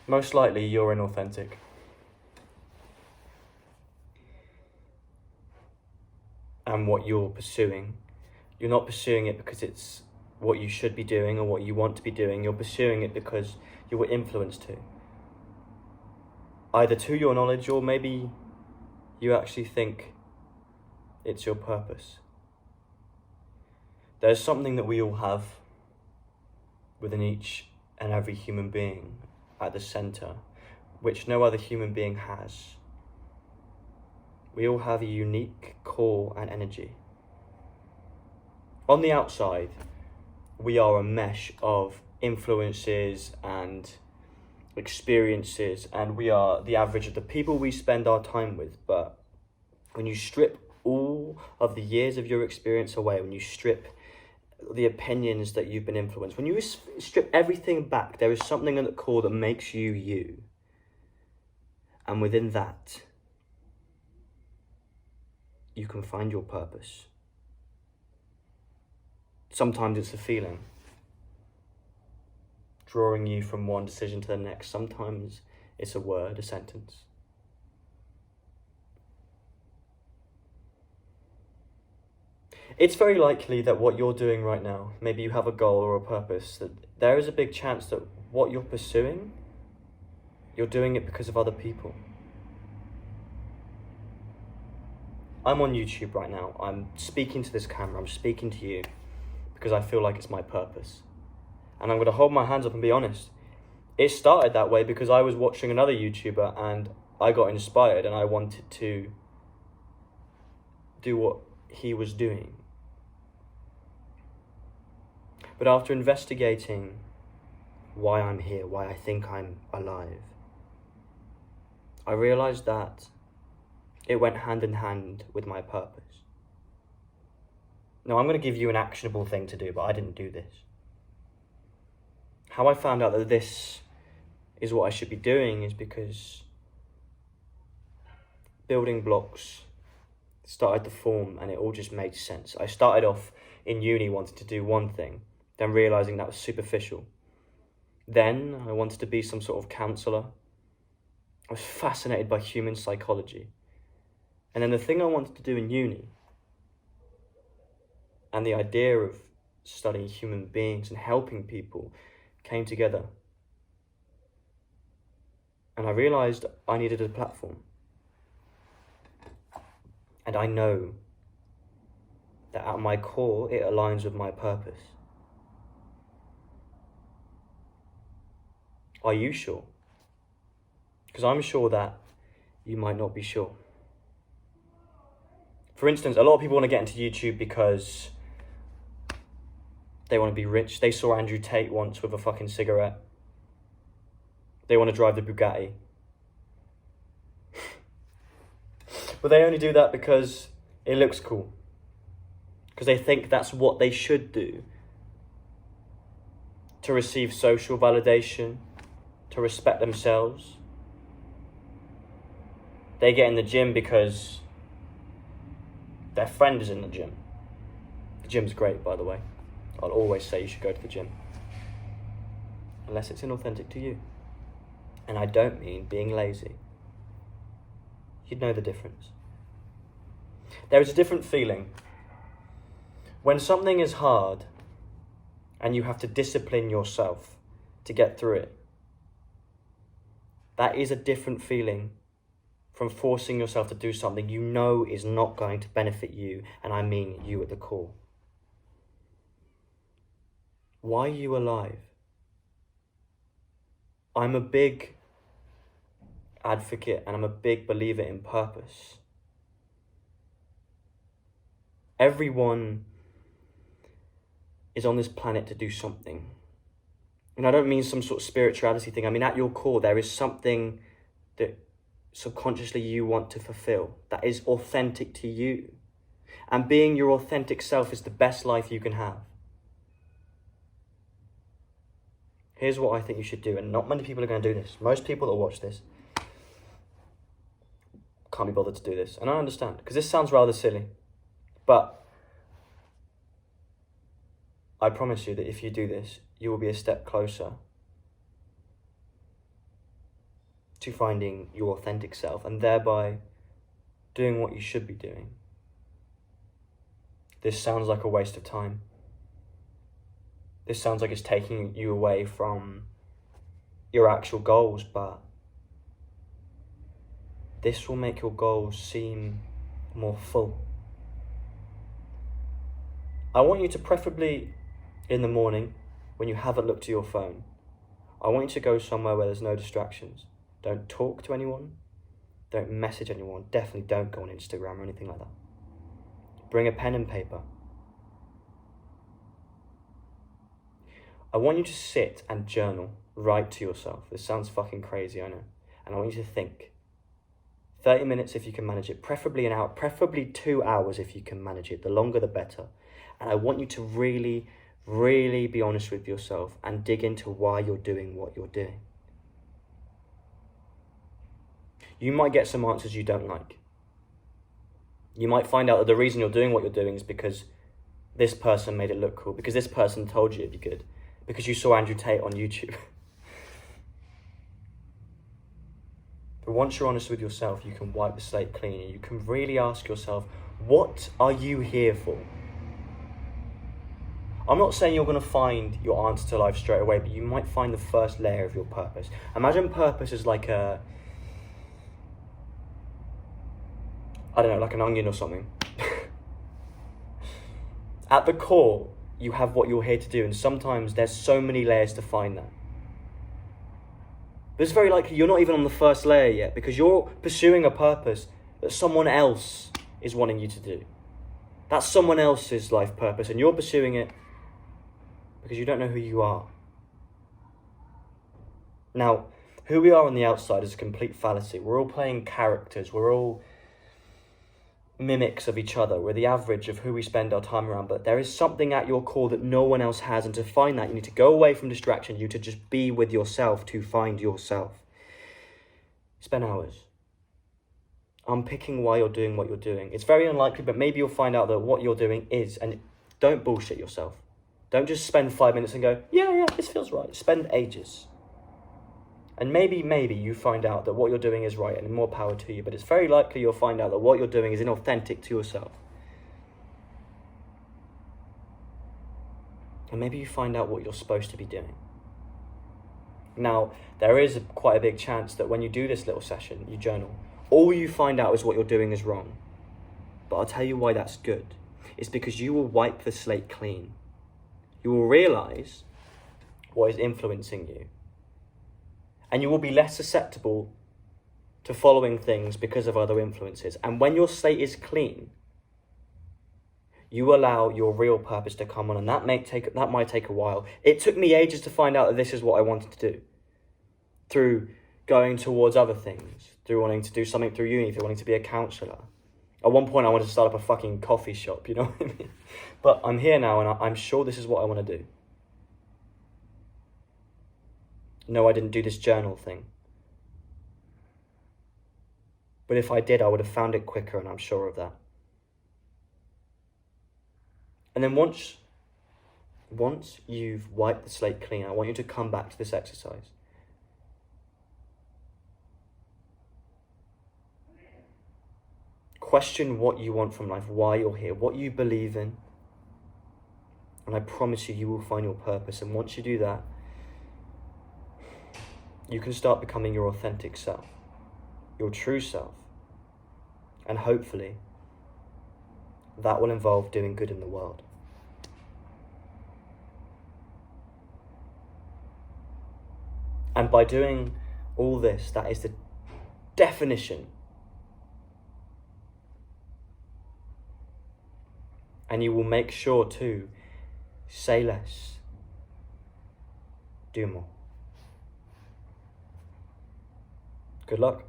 most likely you're inauthentic. And what you're pursuing, you're not pursuing it because it's what you should be doing or what you want to be doing. You're pursuing it because you were influenced to. Either to your knowledge, or maybe you actually think it's your purpose. There's something that we all have within each and every human being at the center, which no other human being has. We all have a unique core and energy. On the outside, we are a mesh of influences and experiences, and we are the average of the people we spend our time with. But when you strip all of the years of your experience away, when you strip the opinions that you've been influenced, when you strip everything back, there is something at the core that makes you you. And within that, you can find your purpose. Sometimes it's a feeling, drawing you from one decision to the next. Sometimes it's a word, a sentence. It's very likely that what you're doing right now, maybe you have a goal or a purpose, that there is a big chance that what you're pursuing, you're doing it because of other people. I'm on YouTube right now. I'm speaking to this camera. I'm speaking to you because I feel like it's my purpose. And I'm going to hold my hands up and be honest. It started that way because I was watching another YouTuber and I got inspired and I wanted to do what he was doing. But after investigating why I'm here, why I think I'm alive, I realized that it went hand in hand with my purpose. Now, I'm going to give you an actionable thing to do, but I didn't do this. How I found out that this is what I should be doing is because building blocks started to form and it all just made sense. I started off in uni wanting to do one thing, then realizing that was superficial. Then I wanted to be some sort of counselor. I was fascinated by human psychology. And then the thing I wanted to do in uni, and the idea of studying human beings and helping people came together. And I realized I needed a platform. And I know that at my core, it aligns with my purpose. Are you sure? Because I'm sure that you might not be sure. For instance, a lot of people want to get into YouTube because they want to be rich. They saw Andrew Tate once with a fucking cigarette. They want to drive the Bugatti. But they only do that because it looks cool. Because they think that's what they should do. To receive social validation, to respect themselves. They get in the gym because their friend is in the gym. The gym's great, by the way. I'll always say you should go to the gym. Unless it's inauthentic to you. And I don't mean being lazy. You'd know the difference. There is a different feeling when something is hard and you have to discipline yourself to get through it. That is a different feeling from forcing yourself to do something you know is not going to benefit you, and I mean you at the core. Why are you alive? I'm a big advocate and I'm a big believer in purpose. Everyone is on this planet to do something. And I don't mean some sort of spirituality thing. I mean, at your core, there is something that subconsciously you want to fulfill that is authentic to you. And being your authentic self is the best life you can have. Here's what I think you should do, and not many people are going to do this. Most people that watch this can't be bothered to do this, and I understand, because this sounds rather silly. But I promise you that if you do this, you will be a step closer to finding your authentic self and thereby doing what you should be doing. This sounds like a waste of time. This sounds like it's taking you away from your actual goals, but this will make your goals seem more full. I want you to, preferably in the morning, when you haven't looked at your phone, I want you to go somewhere where there's no distractions. Don't talk to anyone. Don't message anyone. Definitely don't go on Instagram or anything like that. Bring a pen and paper. I want you to sit and journal, write to yourself. This sounds fucking crazy, I know. And I want you to think. 30 minutes if you can manage it, preferably an hour, preferably 2 hours if you can manage it. The longer the better. And I want you to really, really be honest with yourself and dig into why you're doing what you're doing. You might get some answers you don't like. You might find out that the reason you're doing what you're doing is because this person made it look cool, because this person told you it'd be good, because you saw Andrew Tate on YouTube. But once you're honest with yourself, you can wipe the slate clean and you can really ask yourself, what are you here for? I'm not saying you're going to find your answer to life straight away, but you might find the first layer of your purpose. Imagine purpose is like like an onion or something. At the core, you have what you're here to do, and sometimes there's so many layers to find that. But it's very likely you're not even on the first layer yet, because you're pursuing a purpose that someone else is wanting you to do. That's someone else's life purpose, and you're pursuing it because you don't know who you are. Now, who we are on the outside is a complete fallacy. We're all playing characters. We're all mimics of each other. We're the average of who we spend our time around. But there is something at your core that no one else has. And to find that, you need to go away from distraction. You need to just be with yourself to find yourself. Spend hours unpicking why you're doing what you're doing. It's very unlikely, but maybe you'll find out that what you're doing is, and don't bullshit yourself. Don't just spend 5 minutes and go, yeah, this feels right. Spend ages. And maybe you find out that what you're doing is right and more power to you, but it's very likely you'll find out that what you're doing is inauthentic to yourself. And maybe you find out what you're supposed to be doing. Now, there is quite a big chance that when you do this little session, you journal, all you find out is what you're doing is wrong. But I'll tell you why that's good. It's because you will wipe the slate clean. You will realise what is influencing you. And you will be less susceptible to following things because of other influences. And when your slate is clean, you allow your real purpose to come on. And that might take a while. It took me ages to find out that this is what I wanted to do. Through going towards other things. Through wanting to do something through uni. Through wanting to be a counsellor. At one point I wanted to start up a fucking coffee shop, you know what I mean? But I'm here now and I'm sure this is what I want to do. No, I didn't do this journal thing. But if I did, I would have found it quicker, and I'm sure of that. And then once you've wiped the slate clean, I want you to come back to this exercise. Question what you want from life, why you're here, what you believe in. And I promise you will find your purpose. And once you do that, you can start becoming your authentic self, your true self. And hopefully, that will involve doing good in the world. And by doing all this, that is the definition. And you will make sure to say less, do more. Good luck.